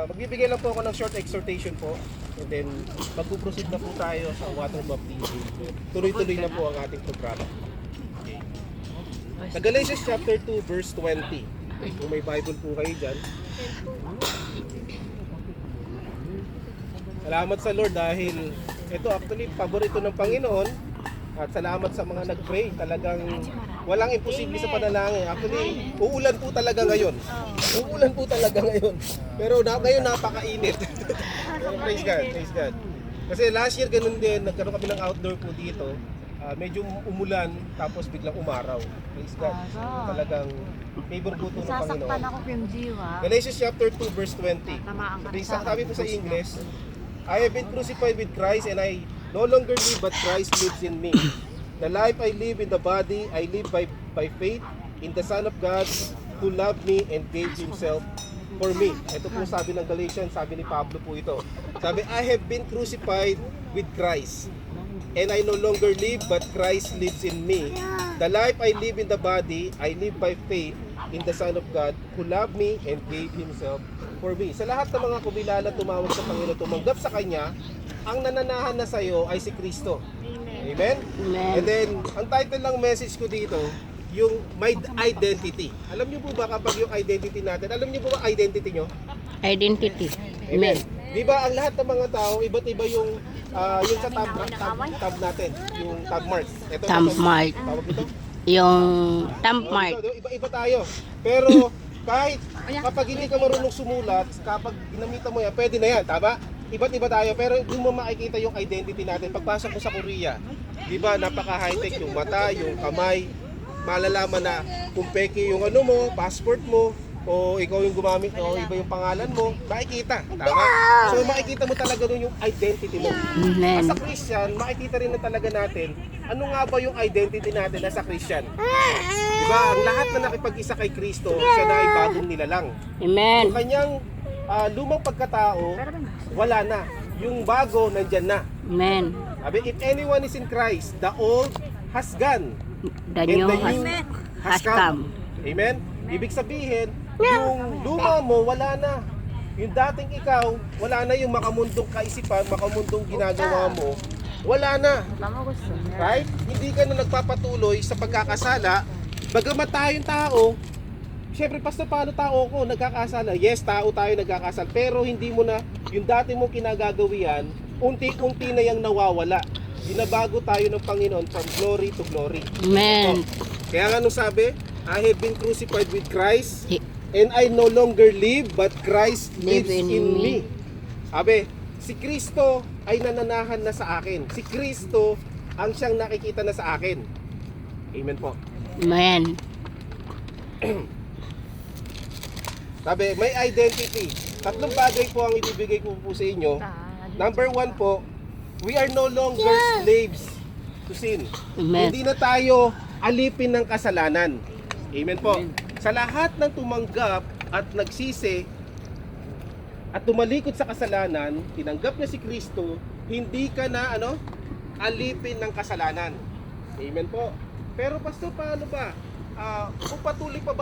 Magbibigay lang po ako ng short exhortation po. And then, magpuproceed na po tayo sa water baptism. Tuloy-tuloy na po ang ating programa. Okay. Sa Galatians chapter 2, verse 20. Kung may Bible po kayo dyan. Salamat sa Lord dahil ito actually paborito ng Panginoon. At salamat sa mga nag-pray. Talagang walang imposible sa panalangin. Actually, uulan po talaga ngayon. Uulan po talaga ngayon. Pero ngayon napakainit. Praise God, praise God. Kasi last year ganun din, nagkaroon kami ng outdoor po dito. Medyo umulan, tapos biglang umaraw. Praise God. So, talagang favor po ito ng Panginoon. Sasaktan ako yung jiwa. Galatians chapter 2 verse 20. Sabi po sa English, I have been crucified with Christ and I no longer live but Christ lives in me. The life I live in the body, I live by faith in the Son of God who loved me and gave Himself for me. Ito po sabi ng Galatians, sabi ni Pablo po ito. Sabi, I have been crucified with Christ and I no longer live but Christ lives in me. The life I live in the body, I live by faith in the Son of God who loved me and gave Himself for me. Sa lahat ng mga kumilala tumawag sa Panginoon, tumanggap sa Kanya, ang nananahan na sa iyo ay si Kristo. Amen? Amen. And then, ang title ng message ko dito, yung my identity. Alam niyo po ba kapag yung identity natin, alam niyo po ba identity nyo? Identity. Amen. Di ba ang lahat ng mga tao, iba't iba yung sa tab natin, yung tab mark. Ito, Thumb mark. Tawag ito? Yung thumb mark. Iba-iba tayo. Pero kahit kapag hindi ka marunong sumulat, kapag ginamitan mo yan, pwede na yan, tama? Iba't iba tayo, pero doon mo makikita yung identity natin. Pagpasok mo sa Korea, di ba, napaka-high-tech yung mata, yung kamay, malalaman na kung peke yung ano mo, passport mo, o ikaw yung gumamit, o iba yung pangalan mo, makikita, tama? So makikita mo talaga doon yung identity mo. Amen. As a Christian, makikita rin na talaga natin, ano nga ba yung identity natin as a Christian? Diba, ang lahat na nakipag-isa kay Kristo, siya na ay bagong nilalang. Amen. Yung kanyang lumang pagkatao, wala na. Yung bago, nandyan na. Amen. Sabi, if anyone is in Christ, the old has gone. The And new the new has come. Amen? Ibig sabihin, yung luma mo, wala na. Yung dating ikaw, wala na yung makamundong kaisipan, makamundong ginagawa mo, wala na. Right? Hindi ka na nagpapatuloy sa pagkakasala. Bagamat tayong tao, siyempre, pastor, paano tao ko nagkakasala? Yes, tao tayo nagkakasala. Pero hindi mo na, yung dati mong kinagagawian, unti-unti na yung nawawala. Binabago tayo ng Panginoon from glory to glory. Amen. Kaya nga nung sabi, I have been crucified with Christ, and I no longer live, but Christ lives in me. Sabi, si Kristo ay nananahan na sa akin. Si Kristo ang siyang nakikita na sa akin. Amen po. Amen. Sabi, may identity. Tatlong bagay po ang ibibigay ko po sa inyo. Number 1 po, we are no longer slaves to sin. Amen. Hindi na tayo alipin ng kasalanan. Amen po. Sa lahat ng tumanggap at nagsisi at tumalikod sa kasalanan, tinanggap niya si Kristo, hindi ka na alipin ng kasalanan. Amen po. Pero pastor, paano ba? Kung patuloy pa ba